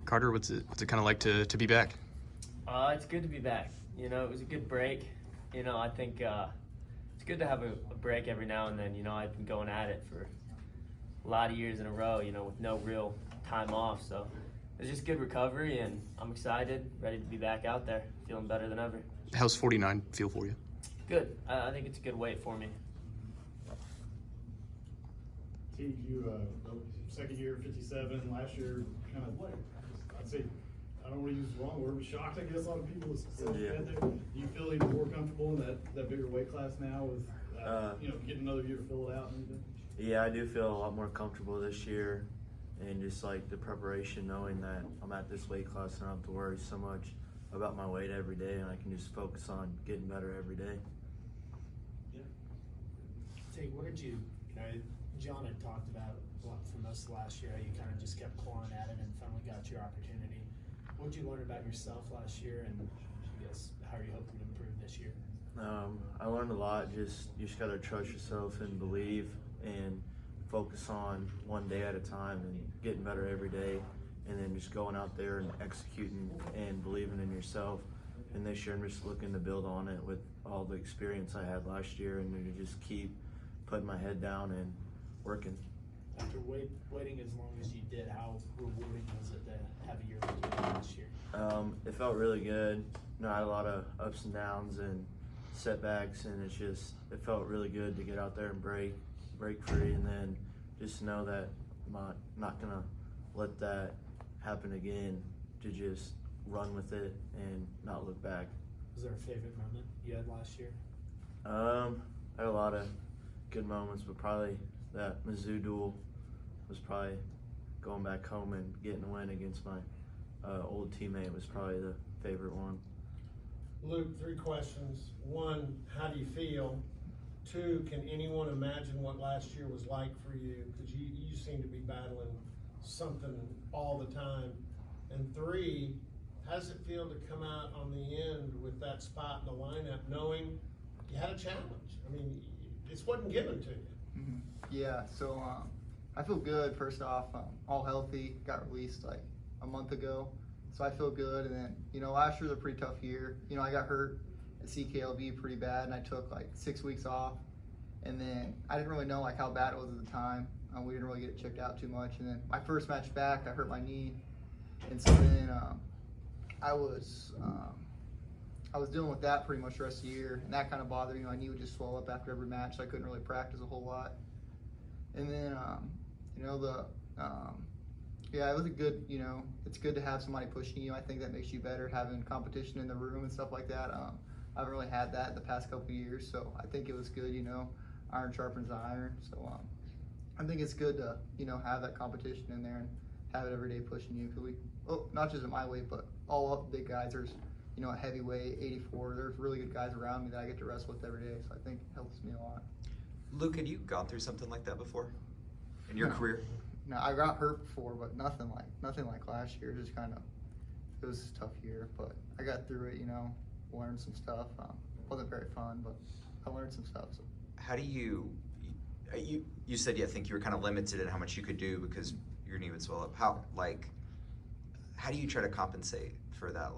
Carter, what's it kind of like to be back? It's good to be back. You know, it was a good break. You know, I think it's good to have a break every now and then. You know, I've been going at it for a lot of years in a row, you know, with no real time off. So it's just good recovery, and I'm excited, ready to be back out there, feeling better than ever. How's 49 feel for you? Good. I think it's a good weight for me. Teague, you second year 57, last year kind of, I'd say, I don't want to use the wrong word, but shocked, I guess, a lot of people still get there. Do you feel even more comfortable in that bigger weight class now with, getting another year to fill it out and everything? Yeah, I do feel a lot more comfortable this year, and just like the preparation, knowing that I'm at this weight class and I don't have to worry so much about my weight every day, and I can just focus on getting better every day. Teague, what did you know, John had talked about for most of last year, how you kind of just kept clawing at it and finally got your opportunity. What did you learn about yourself last year, and I guess how are you hoping to improve this year? I learned a lot. You just got to trust yourself and believe and focus on one day at a time and getting better every day, and then just going out there and executing and believing in yourself. And this year I'm just looking to build on it with all the experience I had last year, and to just keep putting my head down and working. After waiting as long as you did, how rewarding was it to have a year like you did this year? It felt really good. I had a lot of ups and downs and setbacks, and it felt really good to get out there and break free, and then just know that I'm not gonna let that happen again, to just run with it and not look back. Was there a favorite moment you had last year? I had a lot of good moments, but probably that Mizzou duel was probably going back home and getting a win against my old teammate was probably the favorite one. Luke, 3 questions. 1, how do you feel? 2, can anyone imagine what last year was like for you? Because you seem to be battling something all the time. And 3, how does it feel to come out on the end with that spot in the lineup, knowing you had a challenge? I mean, this wasn't given to you. Mm-hmm. Yeah, so I feel good. First off, all healthy, got released like a month ago, so I feel good. And then, last year was a pretty tough year. I got hurt at CKLV pretty bad, and I took like 6 weeks off. And then I didn't really know like how bad it was at the time. We didn't really get it checked out too much. And then my first match back, I hurt my knee, and so then I was dealing with that pretty much the rest of the year, and that kind of bothered me. My knee would just swell up after every match, so I couldn't really practice a whole lot. And then, it was a good, it's good to have somebody pushing you. I think that makes you better, having competition in the room and stuff like that. I haven't really had that in the past couple of years, so I think it was good, iron sharpens iron. So I think it's good to, have that competition in there and have it every day pushing you. Because not just at my weight, but all up big guys. There's, a heavyweight, 84. There's really good guys around me that I get to wrestle with every day, so I think it helps me a lot. Luke, had you gone through something like that before in your career? No, I got hurt before, but nothing like last year. Just kind of, it was a tough year, but I got through it. Learned some stuff. Wasn't very fun, but I learned some stuff. So. How do you said I think you were kind of limited in how much you could do because your knee would swell up. How do you try to compensate for that?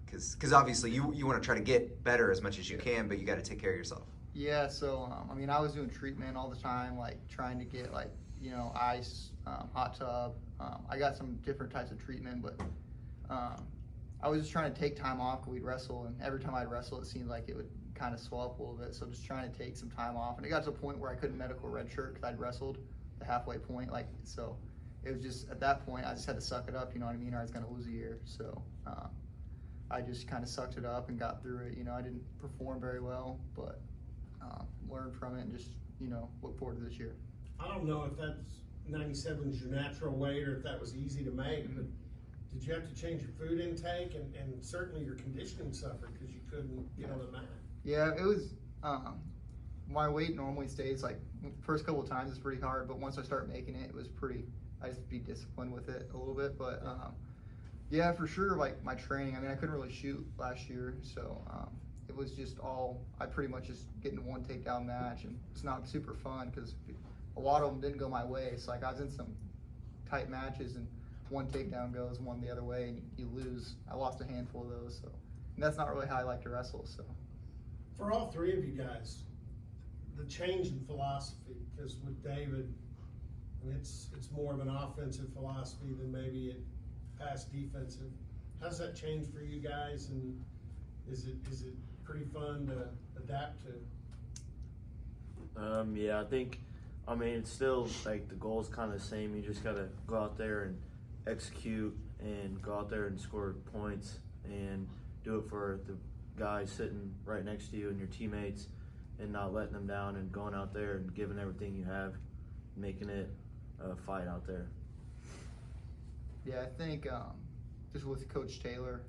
Because obviously you want to try to get better as much as you can, but you got to take care of yourself. Yeah, so I was doing treatment all the time, like trying to get ice, hot tub. I got some different types of treatment, but I was just trying to take time off because we'd wrestle, and every time I'd wrestle, it seemed like it would kind of swell up a little bit. So just trying to take some time off, and it got to a point where I couldn't medical redshirt because I'd wrestled the halfway point, so it was just at that point I just had to suck it up, or I was going to lose a year. So I just kind of sucked it up and got through it. I didn't perform very well, but learned from it and just look forward to this year. I don't know if that's 97 is your natural weight or if that was easy to make, but did you have to change your food intake, and certainly your conditioning suffered because you couldn't get on the mat? Yeah, it was, my weight normally stays first couple of times it's pretty hard, but once I start making it, it was I just be disciplined with it a little bit, but yeah, for sure, my training, I couldn't really shoot last year, so it was just I pretty much just get in one takedown match, and it's not super fun because a lot of them didn't go my way. So I was in some tight matches, and one takedown goes one the other way and you lose. I lost a handful of those, so and that's not really how I like to wrestle. So For all three of you guys, the change in philosophy, because with David, I mean, it's more of an offensive philosophy than maybe it past defensive. How's that change for you guys, and is it pretty fun to adapt to? Yeah, I think, I mean, it's still like the goal's kind of the same. You just got to go out there and execute and go out there and score points and do it for the guys sitting right next to you and your teammates, and not letting them down and going out there and giving everything you have, making it a fight out there. yeah, I think just with Coach Taylor,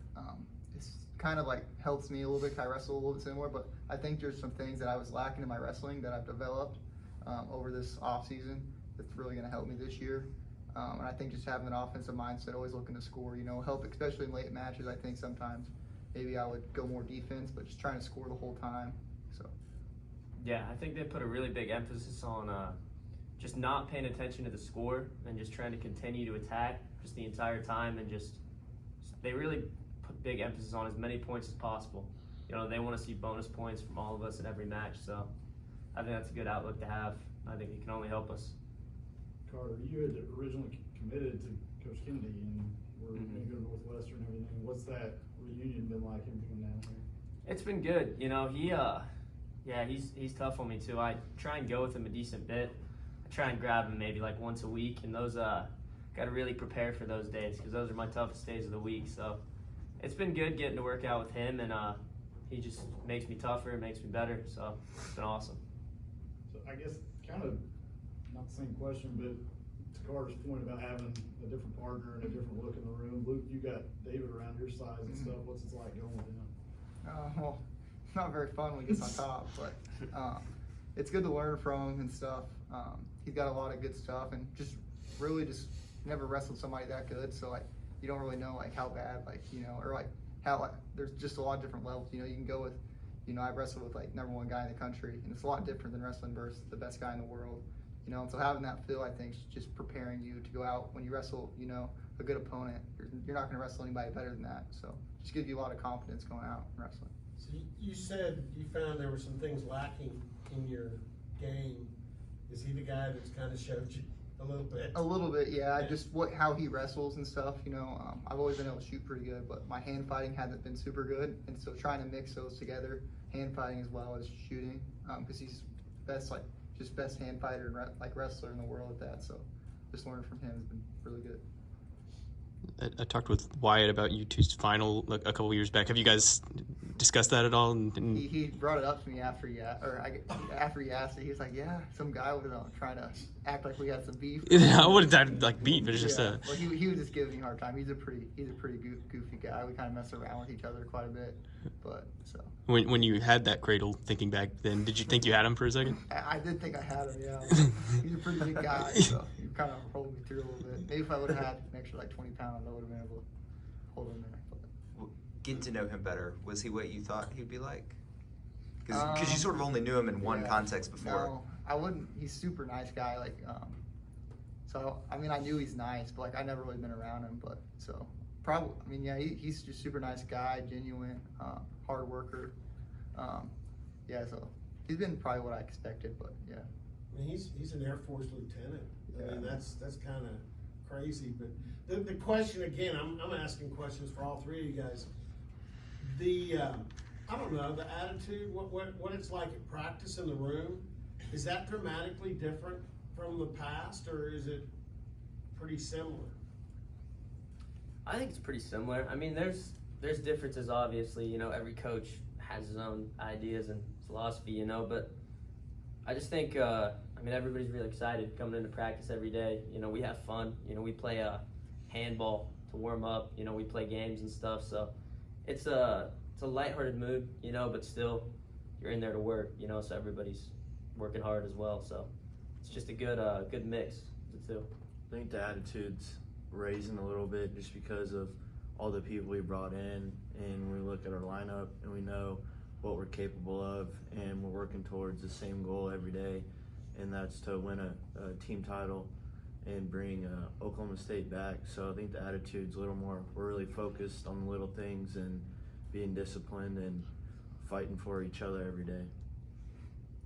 it's kind of like helps me a little bit. I wrestle a little bit similar, but I think there's some things that I was lacking in my wrestling that I've developed over this off season that's really going to help me this year. And I think just having an offensive mindset, always looking to score, help, especially in late matches. I think sometimes maybe I would go more defense, but just trying to score the whole time. So Yeah, I think they put a really big emphasis on just not paying attention to the score and just trying to continue to attack just the entire time, and just they really put big emphasis on as many points as possible. They want to see bonus points from all of us in every match, so I think that's a good outlook to have. I think it can only help us. Carter, you had originally committed to Coach Kennedy and were going to go to Northwestern and everything. What's that reunion been like, him coming down here? It's been good. He's tough on me too. I try and go with him a decent bit. I try and grab him maybe like once a week, and those got to really prepare for those days, because those are my toughest days of the week. So it's been good getting to work out with him, and he just makes me tougher, makes me better. So it's been awesome. So I guess kind of not the same question, but to Carter's point about having a different partner and a different look in the room, Luke, you got David around your size and stuff. What's it like going with him? well, not very fun when he gets on top, but it's good to learn from him and stuff. He's got a lot of good stuff, and just really just never wrestled somebody that good, so like you don't really know like how bad, like or like how like there's just a lot of different levels. You can go with, I wrestled with like #1 guy in the country, and it's a lot different than wrestling versus the best guy in the world. And so having that feel, I think, is just preparing you to go out when you wrestle, a good opponent. You're not going to wrestle anybody better than that. So just gives you a lot of confidence going out and wrestling. So you said you found there were some things lacking in your game. Is he the guy that's kind of showed you a little bit? A little bit, yeah. Just how he wrestles and stuff. I've always been able to shoot pretty good, but my hand fighting hasn't been super good. And so trying to mix those together, hand fighting as well as shooting, because he's best hand fighter and wrestler in the world at that. So just learning from him has been really good. I talked with Wyatt about you two's final a couple years back. Have you guys discussed that at all? And He brought it up to me after he asked it. He was like, "Yeah, some guy was trying to act like we had some beef." I wouldn't like beef, but it's just Well, he was just giving me a hard time. He's a pretty goofy guy. We kind of mess around with each other quite a bit, but so. When you had that cradle, thinking back then, did you think you had him for a second? I did think I had him, yeah. He's a pretty big guy, so he kind of rolled me through a little bit. Maybe if I would have had an extra 20 pounds, I would have been able to hold him there. But. Getting to know him better, was he what you thought he'd be like? Because you sort of only knew him in one context before. No, I wouldn't. He's a super nice guy. So I mean, I knew he's nice, but I never really been around him. But so probably, I mean, yeah, he's just super nice guy, genuine, hard worker. So he's been probably what I expected. But yeah. I mean, he's an Air Force lieutenant. Yeah. I mean, that's kind of crazy. But the question again, I'm asking questions for all three of you guys. I don't know, the attitude, what it's like at practice in the room, is that dramatically different from the past, or is it pretty similar? I think it's pretty similar. I mean, there's differences, obviously. Every coach has his own ideas and philosophy, but I just think, everybody's really excited coming into practice every day. We have fun. We play handball to warm up. We play games and stuff. So it's a lighthearted mood, but still you're in there to work, so everybody's working hard as well. So it's just a good mix of the two. I think the attitude's raising a little bit just because of all the people we brought in, and we look at our lineup and we know what we're capable of, and we're working towards the same goal every day, and that's to win a team title and bring Oklahoma State back. So I think the attitude's a little more, we're really focused on the little things and being disciplined and fighting for each other every day.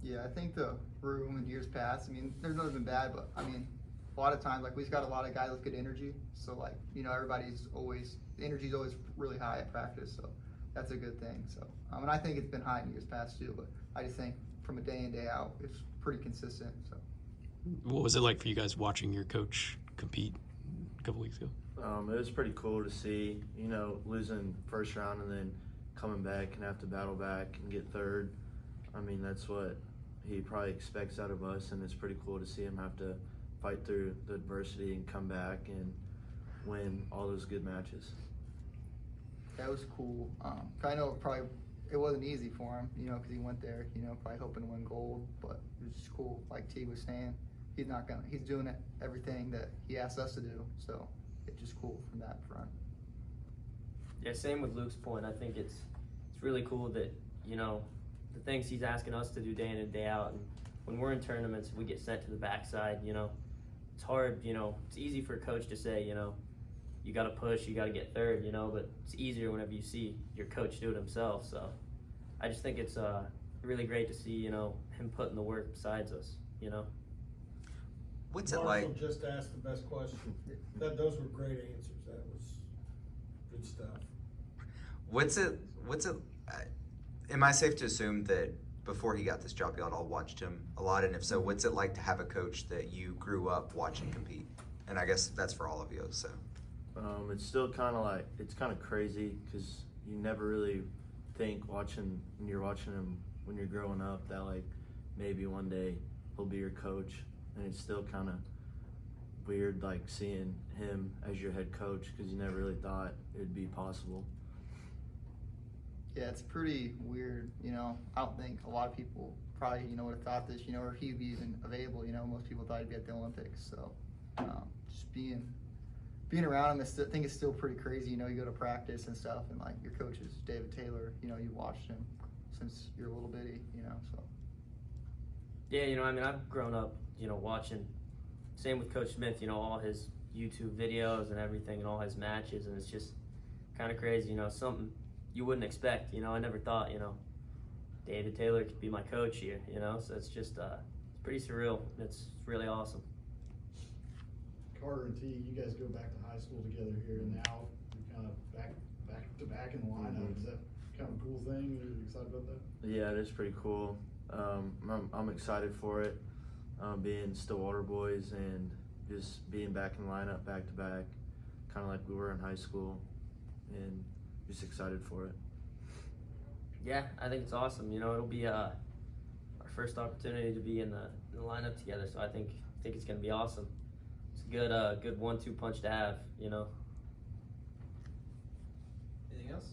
Yeah, I think the room in years past, I mean, there's nothing been bad, but I mean, a lot of times, like, we've got a lot of guys with good energy. So, like, you know, the energy's always really high at practice. So that's a good thing. So, and I think it's been high in years past too, but I just think from a day in, day out, it's pretty consistent. So. What was it like for you guys watching your coach compete a couple weeks ago? It was pretty cool to see, you know, losing first round and then coming back and have to battle back and get third. I mean, that's what he probably expects out of us, and it's pretty cool to see him have to fight through the adversity and come back and win all those good matches. That was cool. I know it wasn't easy for him, you know, because he went there, you know, probably hoping to win gold, but it was just cool. Like Teague was saying, he's doing everything that he asked us to do, so it's just cool from that front. Yeah, same with Luke's point. I think it's really cool that, you know, the things he's asking us to do day in and day out, and when we're in tournaments, we get sent to the backside, you know. It's hard, you know, it's easy for a coach to say, you know, you got to push, you got to get third, you know, but it's easier whenever you see your coach do it himself. So I just think it's really great to see, you know, him putting the work besides us, you know. What's it Marshall like? just asked the best question. Those were great answers. That was good stuff. What's it? Am I safe to assume that before he got this job, y'all all watched him a lot? And if so, what's it like to have a coach that you grew up watching compete? And I guess that's for all of you. So It's still kind of like, it's kind of crazy because you never really think when you're watching him when you're growing up that like maybe one day he'll be your coach, and it's still kind of weird like seeing him as your head coach because you never really thought it'd be possible. Yeah, it's pretty weird, you know. I don't think a lot of people probably, you know, would have thought this, you know, or he'd be even available, you know. Most people thought he'd be at the Olympics. So just being around him, I think it's still pretty crazy. You know, you go to practice and stuff, and like your coach is David Taylor. You know, you watched him since you're a little bitty, you know. So Yeah, you know, I mean, I've grown up, you know, watching. Same with Coach Smith, you know, all his YouTube videos and everything, and all his matches, and it's just kind of crazy, you know, something you wouldn't expect. You know, I never thought, you know, David Taylor could be my coach here, you know, so it's just it's pretty surreal. It's really awesome. Carter and Teague, you guys go back to high school together here, and now you're kind of back to back in the lineup. Is that kind of a cool thing? Are you excited about that? Yeah, it is pretty cool. I'm excited for it, being Stillwater boys and just being back in the lineup back to back, kind of like we were in high school, and just excited for it. Yeah, I think it's awesome. You know, it'll be our first opportunity to be in the lineup together, so I think it's going to be awesome. It's a good 1-2 punch to have, you know. Anything else?